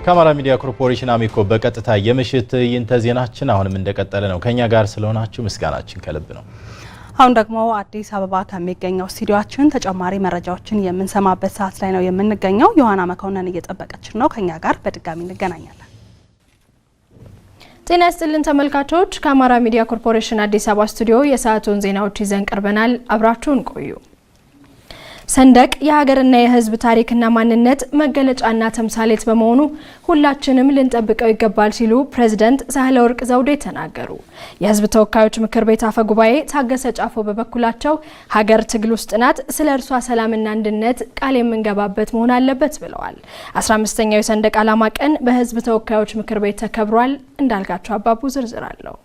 ከአማራ ሚዲያ ኮርፖሬሽን አሚኮ በቀጥታ የምሽት ትዕይንተ ዜናችን አሁንም እንደቀጠለ ነው። ከኛ ጋር ስለሆናችሁ ምስጋናችን ከልብ ነው። አሁን ደግሞ አዲስ አበባ ከሚገኘው ስቱዲዮአችን ተጨማሪ መረጃዎችን የምንሰማበት ሰዓት ላይ ነው የምንገኘው። ዮሐና መኮንን እየጠበቀችን ነው። ከኛ ጋር በድጋሚ እንገናኛለን። ጤና ይስጥልን ተመልካቾች፣ ከአማራ ሚዲያ ኮርፖሬሽን አዲስ አበባ ስቱዲዮ የሰዓቱን ዜናዎች ይዘን ቀርበናል። አብራችሁን ቆዩ። ሰንደቅ የሀገርና የሕዝብ ታሪክና ማንነት መገለጫና ተምሳሌት በመሆኑ ሁላችንም ልንጠብቀው ይገባል ሲሉ ፕሬዝዳንት ሳህለወርቅ ዘውዴ ተናገሩ። የሕዝብ ተወካዮች ምክር ቤት አፈ ጉባኤ ታገሰ ጫፎ በበኩላቸው ሀገር ትግል ውስጥ ናት፣ ስለ እርሷ ሰላምና አንድነት ቃል የምንገባበት መሆን አለበት ብለዋል። 15ኛው የሰንደቅ ዓላማ ቀን በሕዝብ ተወካዮች ምክር ቤት ተከብሯል። እንዳልካቸው አባቡ ዝርዝር አለው።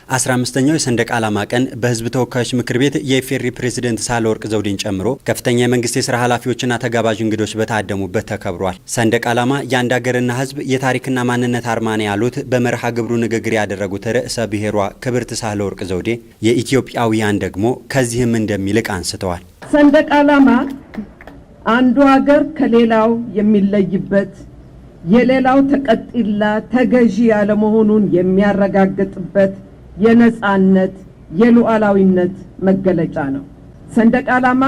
15ኛው የሰንደቅ ዓላማ ቀን በህዝብ ተወካዮች ምክር ቤት የኢፌዴሪ ፕሬዝዳንት ሳህለወርቅ ዘውዴን ጨምሮ ከፍተኛ የመንግስት የሥራ ኃላፊዎችና ተጋባዥ እንግዶች በታደሙበት ተከብሯል። ሰንደቅ ዓላማ የአንድ ሀገርና ህዝብ የታሪክና ማንነት አርማ ነው ያሉት በመርሃ ግብሩ ንግግር ያደረጉት ርዕሰ ብሔሯ ክብርት ሳህለወርቅ ዘውዴ የኢትዮጵያውያን ደግሞ ከዚህም እንደሚልቅ አንስተዋል። ሰንደቅ ዓላማ አንዱ ሀገር ከሌላው የሚለይበት የሌላው ተቀጥላ ተገዢ ያለመሆኑን የሚያረጋግጥበት የነጻነት የሉዓላዊነት መገለጫ ነው። ሰንደቅ ዓላማ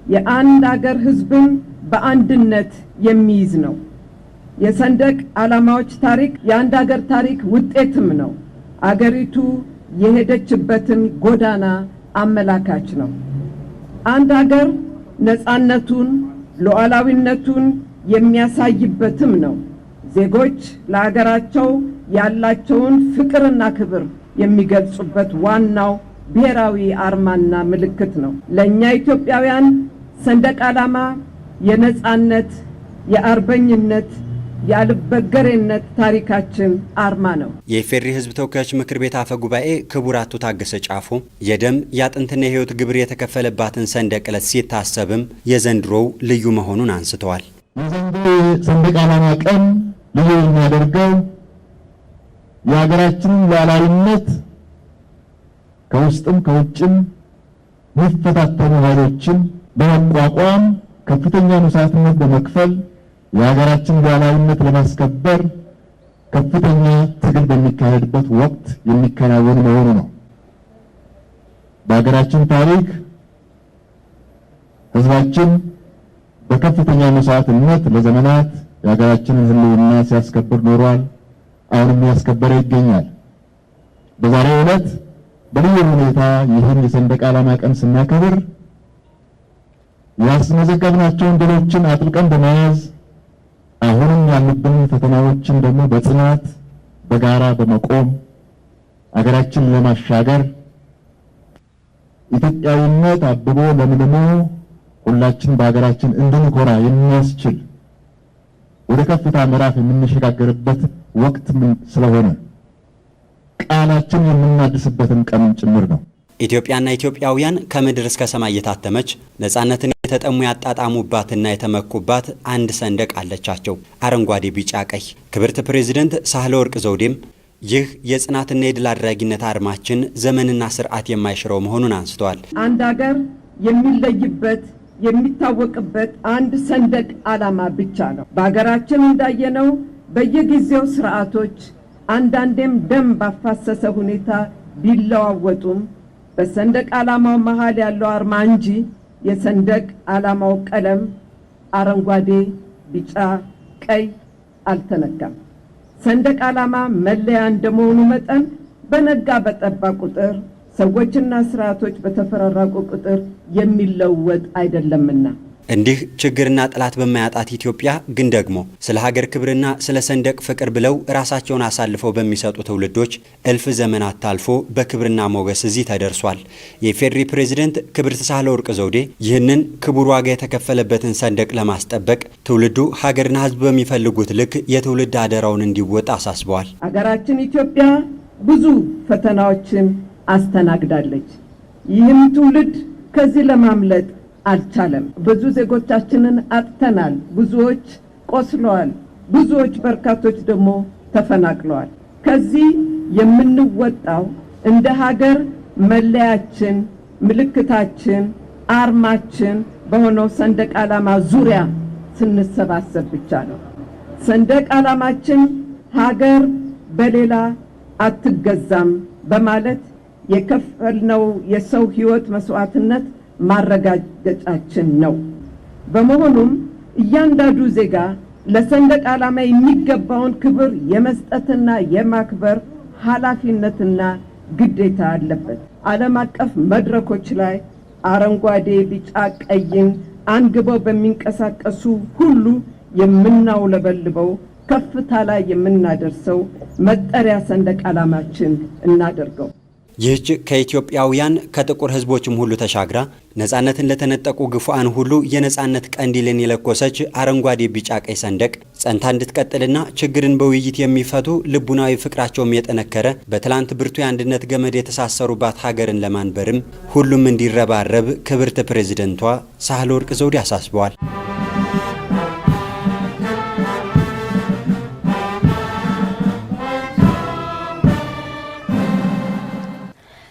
የአንድ ሀገር ህዝብን በአንድነት የሚይዝ ነው። የሰንደቅ ዓላማዎች ታሪክ የአንድ ሀገር ታሪክ ውጤትም ነው። አገሪቱ የሄደችበትን ጎዳና አመላካች ነው። አንድ ሀገር ነጻነቱን ሉዓላዊነቱን የሚያሳይበትም ነው። ዜጎች ለሀገራቸው ያላቸውን ፍቅርና ክብር የሚገልጹበት ዋናው ብሔራዊ አርማና ምልክት ነው። ለኛ ኢትዮጵያውያን ሰንደቅ ዓላማ የነጻነት፣ የአርበኝነት፣ ያልበገሬነት ታሪካችን አርማ ነው። የኢፌዴሪ ህዝብ ተወካዮች ምክር ቤት አፈ ጉባኤ ክቡር አቶ ታገሰ ጫፎ የደም የአጥንትና የህይወት ግብር የተከፈለባትን ሰንደቅ ዕለት ሲታሰብም የዘንድሮው ልዩ መሆኑን አንስተዋል። የዘንድሮ ሰንደቅ ዓላማ ቀን ልዩ የሚያደርገው የሀገራችንን ሉዓላዊነት ከውስጥም ከውጭም የሚፈታተኑ ኃይሎችን በመቋቋም ከፍተኛ መስዋዕትነት በመክፈል የሀገራችን ሉዓላዊነት ለማስከበር ከፍተኛ ትግል በሚካሄድበት ወቅት የሚከናወን መሆኑ ነው። በሀገራችን ታሪክ ህዝባችን በከፍተኛ መስዋዕትነት ለዘመናት የሀገራችንን ህልውና ሲያስከብር ኖሯል። አሁንም ያስከበረ ይገኛል። በዛሬው ዕለት በልዩ ሁኔታ ይህን የሰንደቅ ዓላማ ቀን ስናከብር ያስመዘገብናቸውን ድሎችን አጥብቀን በመያዝ አሁንም ያሉብን ፈተናዎችን ደግሞ በጽናት በጋራ በመቆም አገራችንን ለማሻገር ኢትዮጵያዊነት አብቦ ለምልሞ ሁላችን በሀገራችን እንድንኮራ የሚያስችል ወደ ከፍታ ምዕራፍ የምንሸጋገርበት ወቅት ስለሆነ ቃላችን የምናድስበትን ቀን ጭምር ነው። ኢትዮጵያና ኢትዮጵያውያን ከምድር እስከ ሰማይ የታተመች ነጻነትን የተጠሙ ያጣጣሙባትና የተመኩባት አንድ ሰንደቅ አለቻቸው፣ አረንጓዴ፣ ቢጫ፣ ቀይ። ክብርት ፕሬዝዳንት ሳህለወርቅ ዘውዴም ይህ የጽናትና የድል አድራጊነት አርማችን ዘመንና ስርዓት የማይሽረው መሆኑን አንስተዋል። አንድ ሀገር የሚለይበት የሚታወቅበት አንድ ሰንደቅ ዓላማ ብቻ ነው። በሀገራችን እንዳየነው በየጊዜው ስርዓቶች አንዳንዴም ደም ባፋሰሰ ሁኔታ ቢለዋወጡም በሰንደቅ ዓላማው መሃል ያለው አርማ እንጂ የሰንደቅ ዓላማው ቀለም አረንጓዴ፣ ቢጫ፣ ቀይ አልተነካም። ሰንደቅ ዓላማ መለያ እንደመሆኑ መጠን በነጋ በጠባ ቁጥር ሰዎችና ስርዓቶች በተፈራረቁ ቁጥር የሚለወጥ አይደለምና እንዲህ ችግርና ጥላት በማያጣት ኢትዮጵያ ግን ደግሞ ስለ ሀገር ክብርና ስለ ሰንደቅ ፍቅር ብለው ራሳቸውን አሳልፈው በሚሰጡ ትውልዶች እልፍ ዘመናት ታልፎ በክብርና ሞገስ እዚህ ተደርሷል። የኢፌዴሪ ፕሬዝዳንት ክብርት ሳህለወርቅ ዘውዴ ይህንን ክቡር ዋጋ የተከፈለበትን ሰንደቅ ለማስጠበቅ ትውልዱ ሀገርና ሕዝብ በሚፈልጉት ልክ የትውልድ አደራውን እንዲወጣ አሳስበዋል። ሀገራችን ኢትዮጵያ ብዙ ፈተናዎችን አስተናግዳለች። ይህም ትውልድ ከዚህ ለማምለጥ አልቻለም። ብዙ ዜጎቻችንን አጥተናል። ብዙዎች ቆስለዋል። ብዙዎች በርካቶች ደግሞ ተፈናቅለዋል። ከዚህ የምንወጣው እንደ ሀገር መለያችን፣ ምልክታችን፣ አርማችን በሆነው ሰንደቅ ዓላማ ዙሪያ ስንሰባሰብ ብቻ ነው። ሰንደቅ ዓላማችን ሀገር በሌላ አትገዛም በማለት የከፈልነው የሰው ሕይወት መስዋዕትነት ማረጋገጫችን ነው። በመሆኑም እያንዳንዱ ዜጋ ለሰንደቅ ዓላማ የሚገባውን ክብር የመስጠትና የማክበር ኃላፊነትና ግዴታ አለበት። ዓለም አቀፍ መድረኮች ላይ አረንጓዴ፣ ቢጫ፣ ቀይን አንግበው በሚንቀሳቀሱ ሁሉ የምናውለበልበው ከፍታ ላይ የምናደርሰው መጠሪያ ሰንደቅ ዓላማችን እናደርገው። ይህች ከኢትዮጵያውያን ከጥቁር ሕዝቦችም ሁሉ ተሻግራ ነጻነትን ለተነጠቁ ግፉአን ሁሉ የነጻነት ቀንዲልን የለኮሰች አረንጓዴ ቢጫ ቀይ ሰንደቅ ጸንታ እንድትቀጥልና ችግርን በውይይት የሚፈቱ ልቡናዊ ፍቅራቸውም የጠነከረ በትላንት ብርቱ የአንድነት ገመድ የተሳሰሩባት ሀገርን ለማንበርም ሁሉም እንዲረባረብ ክብርት ፕሬዝደንቷ ሳህለወርቅ ዘውዴ አሳስበዋል።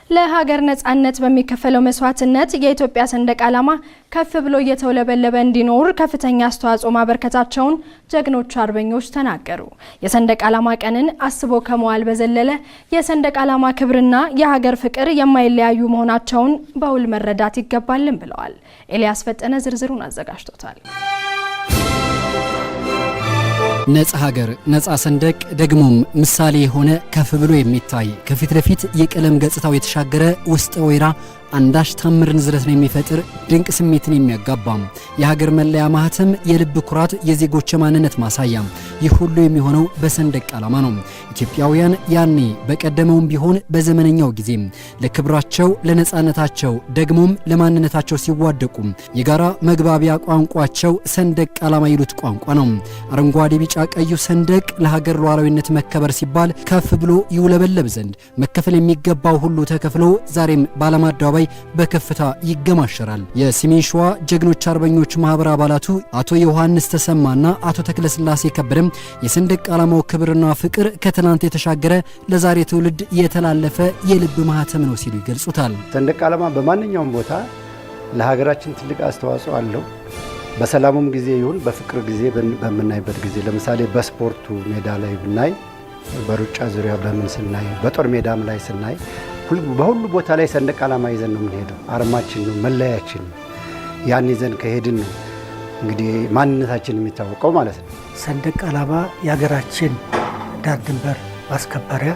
ለሀገር ነጻነት በሚከፈለው መስዋዕትነት የኢትዮጵያ ሰንደቅ ዓላማ ከፍ ብሎ እየተውለበለበ እንዲኖር ከፍተኛ አስተዋጽኦ ማበርከታቸውን ጀግኖች አርበኞች ተናገሩ። የሰንደቅ ዓላማ ቀንን አስቦ ከመዋል በዘለለ የሰንደቅ ዓላማ ክብርና የሀገር ፍቅር የማይለያዩ መሆናቸውን በውል መረዳት ይገባልን ብለዋል። ኤልያስ ፈጠነ ዝርዝሩን አዘጋጅቶታል። ነጻ ሀገር ነጻ ሰንደቅ ደግሞም ምሳሌ የሆነ ከፍ ብሎ የሚታይ ከፊት ለፊት የቀለም ገጽታው የተሻገረ ውስጠ ወይራ አንዳች ታምርን ዝረትን የሚፈጥር ድንቅ ስሜትን የሚያጋባም የሀገር መለያ ማህተም የልብ ኩራት የዜጎች ማንነት ማሳያ ይህ ሁሉ የሚሆነው በሰንደቅ ዓላማ ነው። ኢትዮጵያውያን ያኔ በቀደመውም ቢሆን በዘመነኛው ጊዜ ለክብራቸው ለነጻነታቸው ደግሞም ለማንነታቸው ሲዋደቁ የጋራ መግባቢያ ቋንቋቸው ሰንደቅ ዓላማ ይሉት ቋንቋ ነው። አረንጓዴ ቢጫ ቀዩ ሰንደቅ ለሀገር ሉዓላዊነት መከበር ሲባል ከፍ ብሎ ይውለበለብ ዘንድ መከፈል የሚገባው ሁሉ ተከፍሎ ዛሬም ባለማዳ አደባባይ በከፍታ ይገማሸራል። የሰሜን ሸዋ ጀግኖች አርበኞች ማህበር አባላቱ አቶ ዮሐንስ ተሰማና አቶ ተክለስላሴ ከበደም የሰንደቅ ዓላማው ክብርና ፍቅር ከትናንት የተሻገረ ለዛሬ ትውልድ የተላለፈ የልብ ማህተም ነው ሲሉ ይገልጹታል። ሰንደቅ ዓላማ በማንኛውም ቦታ ለሀገራችን ትልቅ አስተዋጽኦ አለው። በሰላሙም ጊዜ ይሁን በፍቅር ጊዜ በምናይበት ጊዜ ለምሳሌ በስፖርቱ ሜዳ ላይ ብናይ፣ በሩጫ ዙሪያ በምን ስናይ፣ በጦር ሜዳም ላይ ስናይ በሁሉ ቦታ ላይ ሰንደቅ ዓላማ ይዘን ነው የምንሄደው። አርማችን ነው፣ መለያችን ነው። ያን ይዘን ከሄድን ነው እንግዲህ ማንነታችን የሚታወቀው ማለት ነው። ሰንደቅ ዓላማ የሀገራችን ዳር ድንበር ማስከበሪያ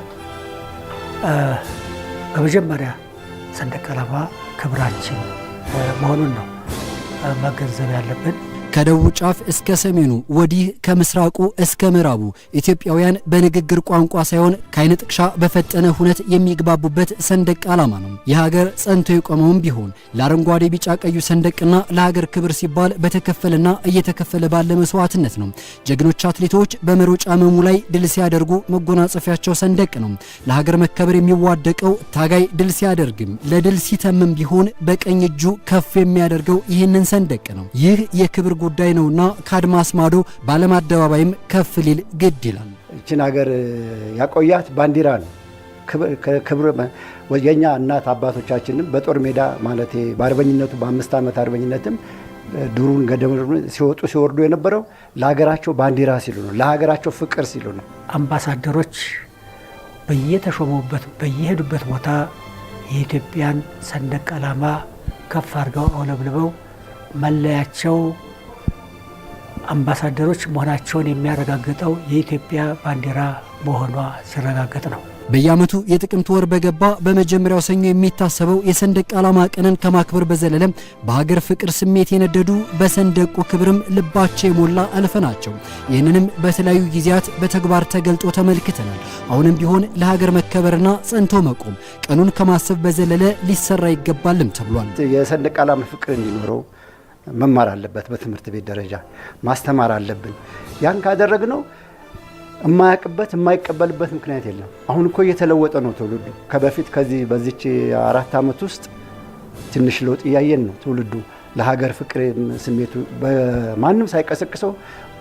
በመጀመሪያ ሰንደቅ ዓላማ ክብራችን መሆኑን ነው መገንዘብ ያለብን። ከደቡብ ጫፍ እስከ ሰሜኑ ወዲህ ከምስራቁ እስከ ምዕራቡ ኢትዮጵያውያን በንግግር ቋንቋ ሳይሆን ከአይነ ጥቅሻ በፈጠነ ሁነት የሚግባቡበት ሰንደቅ ዓላማ ነው። የሀገር ጸንቶ የቆመውም ቢሆን ለአረንጓዴ ቢጫ ቀዩ ሰንደቅና ለሀገር ክብር ሲባል በተከፈለና እየተከፈለ ባለ መስዋዕትነት ነው። ጀግኖች አትሌቶች በመሮጫ መሙ ላይ ድል ሲያደርጉ መጎናጸፊያቸው ሰንደቅ ነው። ለሀገር መከበር የሚዋደቀው ታጋይ ድል ሲያደርግም ለድል ሲተምም ቢሆን በቀኝ እጁ ከፍ የሚያደርገው ይህንን ሰንደቅ ነው። ይህ የክብር ጉዳይ ነውና ከአድማስ ማዶ ባለም አደባባይም ከፍ ሊል ግድ ይላል። እችን ሀገር ያቆያት ባንዲራ ነው። ክብር የኛ እናት አባቶቻችንም በጦር ሜዳ ማለት በአርበኝነቱ በ5 ዓመት አርበኝነትም ዱሩን ገደሉን ሲወጡ ሲወርዱ የነበረው ለሀገራቸው ባንዲራ ሲሉ ነው፣ ለሀገራቸው ፍቅር ሲሉ ነው። አምባሳደሮች በየተሾሙበት በየሄዱበት ቦታ የኢትዮጵያን ሰንደቅ ዓላማ ከፍ አድርገው አውለብልበው መለያቸው አምባሳደሮች መሆናቸውን የሚያረጋግጠው የኢትዮጵያ ባንዲራ መሆኗ ሲረጋገጥ ነው። በየዓመቱ የጥቅምት ወር በገባ በመጀመሪያው ሰኞ የሚታሰበው የሰንደቅ ዓላማ ቀንን ከማክበር በዘለለም በሀገር ፍቅር ስሜት የነደዱ በሰንደቁ ክብርም ልባቸው የሞላ አልፈ ናቸው። ይህንንም በተለያዩ ጊዜያት በተግባር ተገልጦ ተመልክተናል። አሁንም ቢሆን ለሀገር መከበርና ጸንቶ መቆም ቀኑን ከማሰብ በዘለለ ሊሰራ ይገባልም ተብሏል። የሰንደቅ ዓላማ ፍቅር እንዲኖረው መማር አለበት። በትምህርት ቤት ደረጃ ማስተማር አለብን። ያን ካደረግነው የማያውቅበት የማይቀበልበት ምክንያት የለም። አሁን እኮ እየተለወጠ ነው ትውልዱ። ከበፊት ከዚህ በዚች 4 ዓመት ውስጥ ትንሽ ለውጥ እያየን ነው። ትውልዱ ለሀገር ፍቅር ስሜቱ በማንም ሳይቀሰቅሰው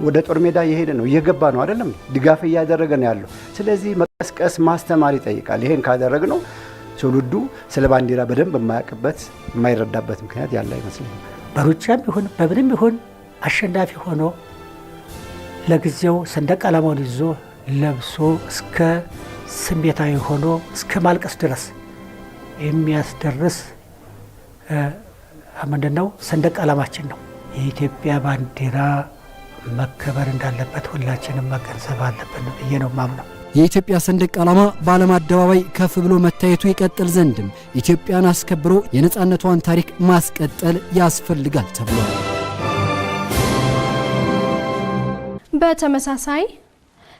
ወደ ጦር ሜዳ እየሄደ ነው፣ እየገባ ነው አይደለም፣ ድጋፍ እያደረገ ነው ያለው። ስለዚህ መቀስቀስ ማስተማር ይጠይቃል። ይሄን ካደረግነው ትውልዱ ስለ ባንዲራ በደንብ የማያውቅበት የማይረዳበት ምክንያት ያለ አይመስለኝም። በሩጫም ይሁን በምንም ይሁን አሸናፊ ሆኖ ለጊዜው ሰንደቅ ዓላማውን ይዞ ለብሶ እስከ ስሜታዊ ሆኖ እስከ ማልቀስ ድረስ የሚያስደርስ ምንድነው ሰንደቅ ዓላማችን ነው። የኢትዮጵያ ባንዲራ መከበር እንዳለበት ሁላችንም መገንዘብ አለብን ብዬ ነው ማምነው። የኢትዮጵያ ሰንደቅ ዓላማ በዓለም አደባባይ ከፍ ብሎ መታየቱ ይቀጥል ዘንድም ኢትዮጵያን አስከብሮ የነጻነቷን ታሪክ ማስቀጠል ያስፈልጋል ተብሏል። በተመሳሳይ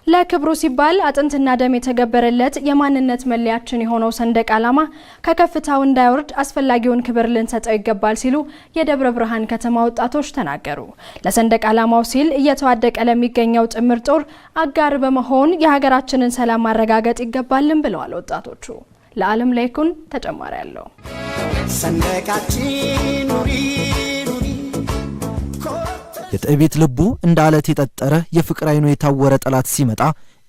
ለክብሩ ሲባል አጥንትና ደም የተገበረለት የማንነት መለያችን የሆነው ሰንደቅ ዓላማ ከከፍታው እንዳይወርድ አስፈላጊውን ክብር ልንሰጠው ይገባል ሲሉ የደብረ ብርሃን ከተማ ወጣቶች ተናገሩ። ለሰንደቅ ዓላማው ሲል እየተዋደቀ ለሚገኘው ጥምር ጦር አጋር በመሆን የሀገራችንን ሰላም ማረጋገጥ ይገባልን ብለዋል ወጣቶቹ። ለዓለም ላይኩን ተጨማሪ ያለው ሰንደቃችን ኑሪ የትዕቢት ልቡ እንደ አለት የጠጠረ የፍቅር አይኑ የታወረ ጠላት ሲመጣ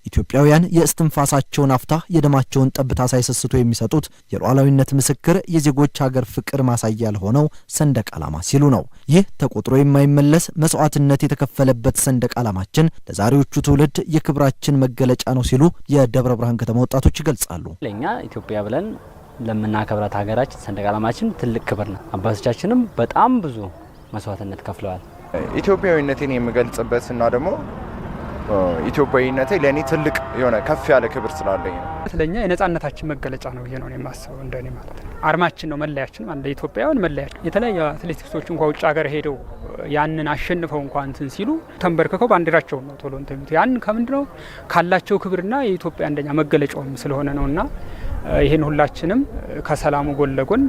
ኢትዮጵያውያን የእስትንፋሳቸውን አፍታ የደማቸውን ጠብታ ሳይሰስቱ የሚሰጡት የሉዓላዊነት ምስክር የዜጎች ሀገር ፍቅር ማሳያ ያልሆነው ሰንደቅ ዓላማ ሲሉ ነው። ይህ ተቆጥሮ የማይመለስ መስዋዕትነት የተከፈለበት ሰንደቅ ዓላማችን ለዛሬዎቹ ትውልድ የክብራችን መገለጫ ነው ሲሉ የደብረ ብርሃን ከተማ ወጣቶች ይገልጻሉ። ለኛ ኢትዮጵያ ብለን ለምናከብራት ሀገራችን ሰንደቅ ዓላማችን ትልቅ ክብር ነው። አባቶቻችንም በጣም ብዙ መስዋዕትነት ከፍለዋል። ኢትዮጵያዊነቴን የምገልጽበት እና ደግሞ ኢትዮጵያዊነቴ ለኔ ትልቅ የሆነ ከፍ ያለ ክብር ስላለኝ ነው። ስለኛ የነጻነታችን መገለጫ ነው ይሄ ነው የማስበው እንደኔ ማለት ነው። አርማችን ነው፣ መለያችን አንደ ኢትዮጵያውያን መለያችን። የተለያዩ አትሌቲክሶች እንኳን ውጭ ሀገር ሄደው ያንን አሸንፈው እንኳን እንትን ሲሉ ተንበርከከው ባንዲራቸው ነው ቶሎ እንትን ያን ከምንድነው ካላቸው ክብርና የኢትዮጵያ አንደኛ መገለጫውም ስለሆነ ነውና ይሄን ሁላችንም ከሰላሙ ጎን ለጎን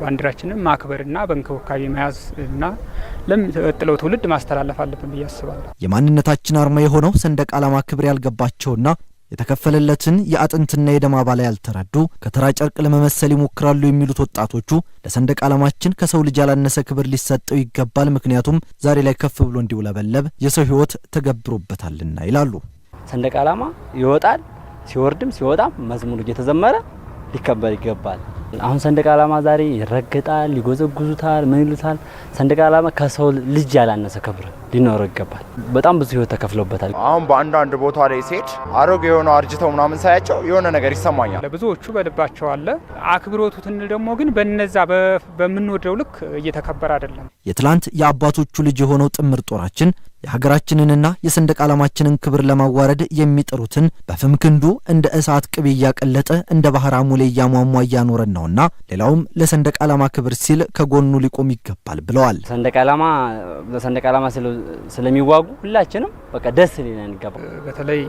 ባንዲራችንን ማክበርና በእንክብካቤ መያዝ እና ለሚቀጥለው ትውልድ ማስተላለፍ አለብን ብዬ አስባለሁ። የማንነታችን አርማ የሆነው ሰንደቅ ዓላማ ክብር ያልገባቸውና የተከፈለለትን የአጥንትና የደም አባል ያልተረዱ ከተራ ጨርቅ ለመመሰል ይሞክራሉ የሚሉት ወጣቶቹ ለሰንደቅ ዓላማችን ከሰው ልጅ ያላነሰ ክብር ሊሰጠው ይገባል፣ ምክንያቱም ዛሬ ላይ ከፍ ብሎ እንዲውለበለብ የሰው ሕይወት ተገብሮበታልና ይላሉ። ሰንደቅ ዓላማ ይወጣል፣ ሲወርድም ሲወጣም መዝሙር እየተዘመረ ሊከበር ይገባል። አሁን ሰንደቅ ዓላማ ዛሬ ይረገጣል፣ ይጎዘጉዙታል፣ ምን ይሉታል። ሰንደቅ ዓላማ ከሰው ልጅ ያላነሰ ክብር ሊኖረው ይገባል። በጣም ብዙ ሕይወት ተከፍሎበታል። አሁን በአንዳንድ ቦታ ላይ ሴት አሮጌ የሆነ አርጅተው ምናምን ሳያቸው የሆነ ነገር ይሰማኛል። ለብዙዎቹ በልባቸው አለ አክብሮቱ ትንል ደግሞ ግን በነዛ በምንወደው ልክ እየተከበረ አይደለም። የትላንት የአባቶቹ ልጅ የሆነው ጥምር ጦራችን የሀገራችንንና የሰንደቅ ዓላማችንን ክብር ለማዋረድ የሚጥሩትን በፍም ክንዱ እንደ እሳት ቅቤ እያቀለጠ እንደ ባህር አሞሌ እያሟሟ እያኖረን ነውና ሌላውም ለሰንደቅ ዓላማ ክብር ሲል ከጎኑ ሊቆም ይገባል ብለዋል። ሰንደቅ ዓላማ ስለሚዋጉ ሁላችንም በቃ ደስ ሊለን ይገባል። በተለይ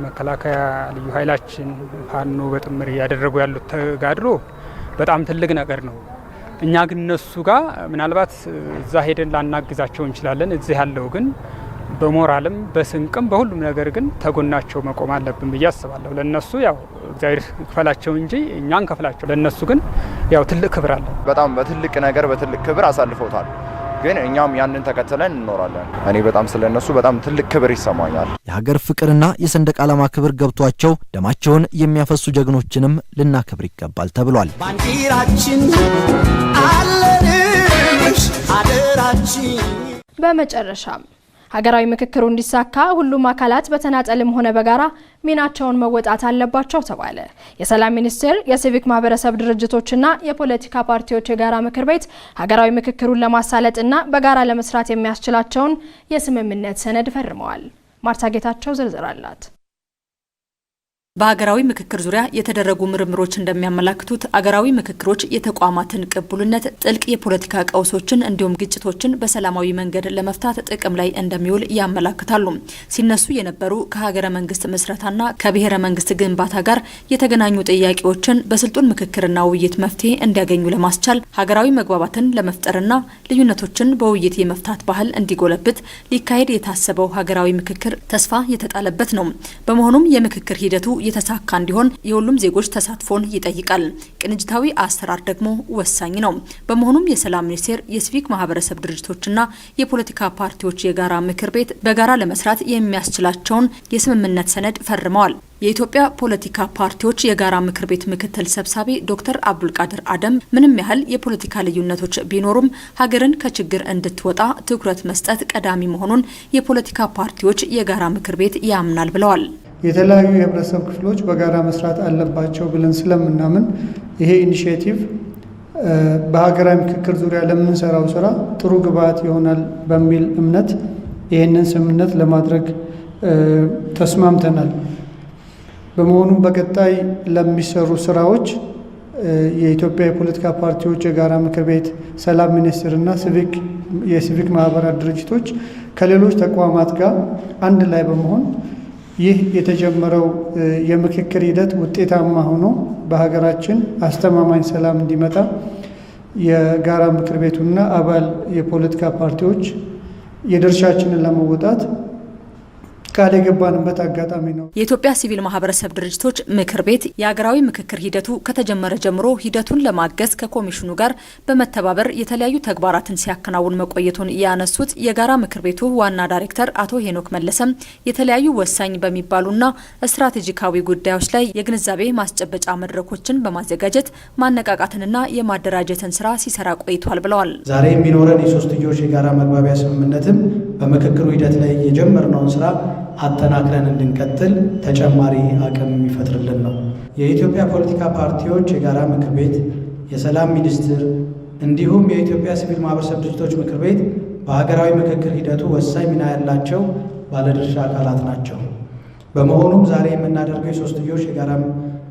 መከላከያ ልዩ ኃይላችን ፋኖ በጥምር ያደረጉ ያሉት ተጋድሎ በጣም ትልቅ ነገር ነው። እኛ ግን እነሱ ጋር ምናልባት እዛ ሄደን ላናግዛቸው እንችላለን። እዚህ ያለው ግን በሞራልም በስንቅም በሁሉም ነገር ግን ተጎናቸው መቆም አለብን ብዬ አስባለሁ። ለነሱ ያው እግዚአብሔር ይክፈላቸው እንጂ እኛ እንከፍላቸው። ለነሱ ግን ያው ትልቅ ክብር አለ። በጣም በትልቅ ነገር በትልቅ ክብር አሳልፈውታል። ግን እኛም ያንን ተከትለን እንኖራለን። እኔ በጣም ስለነሱ በጣም ትልቅ ክብር ይሰማኛል። የሀገር ፍቅርና የሰንደቅ ዓላማ ክብር ገብቷቸው ደማቸውን የሚያፈሱ ጀግኖችንም ልናከብር ይገባል ተብሏል። ባንዲራችን አለንሽ አደራችን። በመጨረሻም ሀገራዊ ምክክሩ እንዲሳካ ሁሉም አካላት በተናጠልም ሆነ በጋራ ሚናቸውን መወጣት አለባቸው ተባለ። የሰላም ሚኒስቴር፣ የሲቪክ ማህበረሰብ ድርጅቶችና የፖለቲካ ፓርቲዎች የጋራ ምክር ቤት ሀገራዊ ምክክሩን ለማሳለጥና በጋራ ለመስራት የሚያስችላቸውን የስምምነት ሰነድ ፈርመዋል። ማርታ ጌታቸው ዝርዝር አላት። በሀገራዊ ምክክር ዙሪያ የተደረጉ ምርምሮች እንደሚያመላክቱት አገራዊ ምክክሮች የተቋማትን ቅቡልነት፣ ጥልቅ የፖለቲካ ቀውሶችን እንዲሁም ግጭቶችን በሰላማዊ መንገድ ለመፍታት ጥቅም ላይ እንደሚውል ያመላክታሉ። ሲነሱ የነበሩ ከሀገረ መንግስት ምስረታና ከብሔረ መንግስት ግንባታ ጋር የተገናኙ ጥያቄዎችን በስልጡን ምክክርና ውይይት መፍትሄ እንዲያገኙ ለማስቻል ሀገራዊ መግባባትን ለመፍጠርና ልዩነቶችን በውይይት የመፍታት ባህል እንዲጎለብት ሊካሄድ የታሰበው ሀገራዊ ምክክር ተስፋ የተጣለበት ነው። በመሆኑም የምክክር ሂደቱ የተሳካ እንዲሆን የሁሉም ዜጎች ተሳትፎን ይጠይቃል። ቅንጅታዊ አሰራር ደግሞ ወሳኝ ነው። በመሆኑም የሰላም ሚኒስቴር የሲቪክ ማህበረሰብ ድርጅቶችና የፖለቲካ ፓርቲዎች የጋራ ምክር ቤት በጋራ ለመስራት የሚያስችላቸውን የስምምነት ሰነድ ፈርመዋል። የኢትዮጵያ ፖለቲካ ፓርቲዎች የጋራ ምክር ቤት ምክትል ሰብሳቢ ዶክተር አብዱልቃድር አደም ምንም ያህል የፖለቲካ ልዩነቶች ቢኖሩም ሀገርን ከችግር እንድትወጣ ትኩረት መስጠት ቀዳሚ መሆኑን የፖለቲካ ፓርቲዎች የጋራ ምክር ቤት ያምናል ብለዋል። የተለያዩ የህብረተሰብ ክፍሎች በጋራ መስራት አለባቸው ብለን ስለምናምን ይሄ ኢኒሺዬቲቭ በሀገራዊ ምክክር ዙሪያ ለምንሰራው ስራ ጥሩ ግብዓት ይሆናል በሚል እምነት ይህንን ስምምነት ለማድረግ ተስማምተናል። በመሆኑም በቀጣይ ለሚሰሩ ስራዎች የኢትዮጵያ የፖለቲካ ፓርቲዎች የጋራ ምክር ቤት፣ ሰላም ሚኒስቴርና የሲቪክ ማህበራት ድርጅቶች ከሌሎች ተቋማት ጋር አንድ ላይ በመሆን ይህ የተጀመረው የምክክር ሂደት ውጤታማ ሆኖ በሀገራችን አስተማማኝ ሰላም እንዲመጣ የጋራ ምክር ቤቱና አባል የፖለቲካ ፓርቲዎች የድርሻችንን ለመወጣት ቃል የገባንበት አጋጣሚ ነው። የኢትዮጵያ ሲቪል ማህበረሰብ ድርጅቶች ምክር ቤት የሀገራዊ ምክክር ሂደቱ ከተጀመረ ጀምሮ ሂደቱን ለማገዝ ከኮሚሽኑ ጋር በመተባበር የተለያዩ ተግባራትን ሲያከናውን መቆየቱን ያነሱት የጋራ ምክር ቤቱ ዋና ዳይሬክተር አቶ ሄኖክ መለሰም የተለያዩ ወሳኝ በሚባሉና ስትራቴጂካዊ ጉዳዮች ላይ የግንዛቤ ማስጨበጫ መድረኮችን በማዘጋጀት ማነቃቃትንና የማደራጀትን ስራ ሲሰራ ቆይቷል ብለዋል። ዛሬ የሚኖረን የሶስትዮሽ የጋራ መግባቢያ ስምምነትም በምክክሩ ሂደት ላይ የጀመርነውን ስራ አጠናክረን እንድንቀጥል ተጨማሪ አቅም የሚፈጥርልን ነው። የኢትዮጵያ ፖለቲካ ፓርቲዎች የጋራ ምክር ቤት፣ የሰላም ሚኒስቴር እንዲሁም የኢትዮጵያ ሲቪል ማህበረሰብ ድርጅቶች ምክር ቤት በሀገራዊ ምክክር ሂደቱ ወሳኝ ሚና ያላቸው ባለድርሻ አካላት ናቸው። በመሆኑም ዛሬ የምናደርገው የሶስትዮሽ የጋራ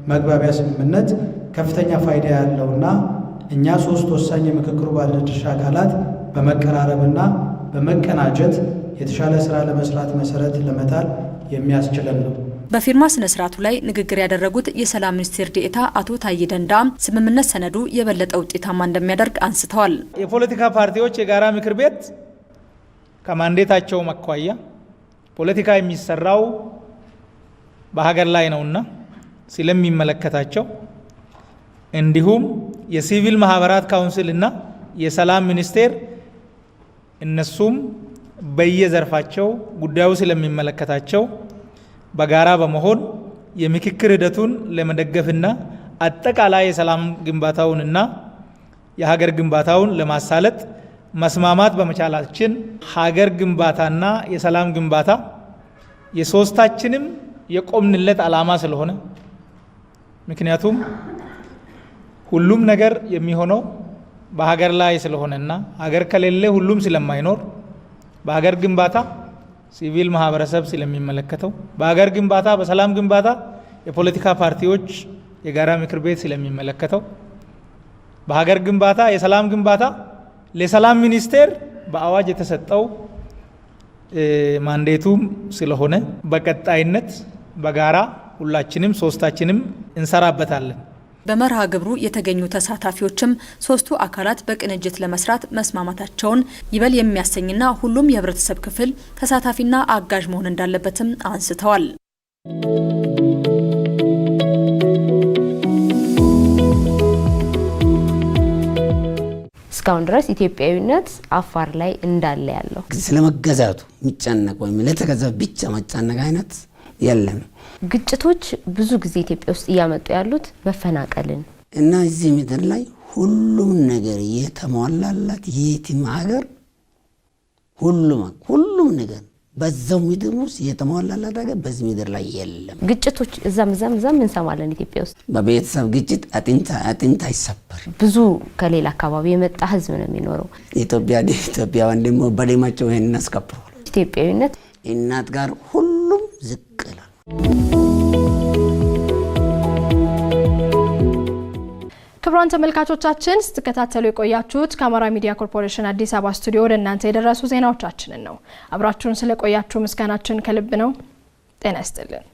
መግባቢያ ስምምነት ከፍተኛ ፋይዳ ያለውና እኛ ሶስት ወሳኝ የምክክሩ ባለድርሻ አካላት በመቀራረብና በመቀናጀት የተሻለ ስራ ለመስራት መሰረት ለመጣል የሚያስችለን ነው። በፊርማ ስነ ስርዓቱ ላይ ንግግር ያደረጉት የሰላም ሚኒስቴር ዴኤታ አቶ ታዬ ደንዳ ስምምነት ሰነዱ የበለጠ ውጤታማ እንደሚያደርግ አንስተዋል። የፖለቲካ ፓርቲዎች የጋራ ምክር ቤት ከማንዴታቸው አኳያ ፖለቲካ የሚሰራው በሀገር ላይ ነውና ስለሚመለከታቸው እንዲሁም የሲቪል ማህበራት ካውንስልና የሰላም ሚኒስቴር እነሱም በየዘርፋቸው ጉዳዩ ስለሚመለከታቸው በጋራ በመሆን የምክክር ሂደቱን ለመደገፍና አጠቃላይ የሰላም ግንባታውንና የሀገር ግንባታውን ለማሳለጥ መስማማት በመቻላችን ሀገር ግንባታና የሰላም ግንባታ የሶስታችንም የቆምንለት ዓላማ ስለሆነ ምክንያቱም ሁሉም ነገር የሚሆነው በሀገር ላይ ስለሆነና ሀገር ከሌለ ሁሉም ስለማይኖር በሀገር ግንባታ ሲቪል ማህበረሰብ ስለሚመለከተው በሀገር ግንባታ በሰላም ግንባታ የፖለቲካ ፓርቲዎች የጋራ ምክር ቤት ስለሚመለከተው በሀገር ግንባታ የሰላም ግንባታ ለሰላም ሚኒስቴር በአዋጅ የተሰጠው ማንዴቱም ስለሆነ በቀጣይነት በጋራ ሁላችንም ሶስታችንም እንሰራበታለን። በመርሃ ግብሩ የተገኙ ተሳታፊዎችም ሶስቱ አካላት በቅንጅት ለመስራት መስማማታቸውን ይበል የሚያሰኝና ሁሉም የህብረተሰብ ክፍል ተሳታፊና አጋዥ መሆን እንዳለበትም አንስተዋል። እስካሁን ድረስ ኢትዮጵያዊነት አፋር ላይ እንዳለ ያለው ስለመገዛቱ የሚጨነቅ ወይም ለተገዛ ብቻ መጨነቅ አይነት የለም። ግጭቶች ብዙ ጊዜ ኢትዮጵያ ውስጥ እያመጡ ያሉት መፈናቀልን እና እዚህ ምድር ላይ ሁሉም ነገር የተሟላላት የትም ሀገር ሁሉም ነገር በዛው ምድር ውስጥ የተሟላላት ሀገር በዚህ ምድር ላይ የለም። ግጭቶች እዛም እንሰማለን። ኢትዮጵያ ውስጥ በቤተሰብ ግጭት አጥንት አይሰበር። ብዙ ከሌላ አካባቢ የመጣ ህዝብ ነው የሚኖረው። ኢትዮጵያውያን ደግሞ በደማቸው ይሄንን አስከብረዋል። ኢትዮጵያዊነት እናት ጋር ሁሉም ዝቅ ይላል። ክቡራን ተመልካቾቻችን ስትከታተሉ የቆያችሁት ከአማራ ሚዲያ ኮርፖሬሽን አዲስ አበባ ስቱዲዮ ወደ እናንተ የደረሱ ዜናዎቻችንን ነው። አብራችሁን ስለቆያችሁ ምስጋናችን ከልብ ነው። ጤና ይስጥልን።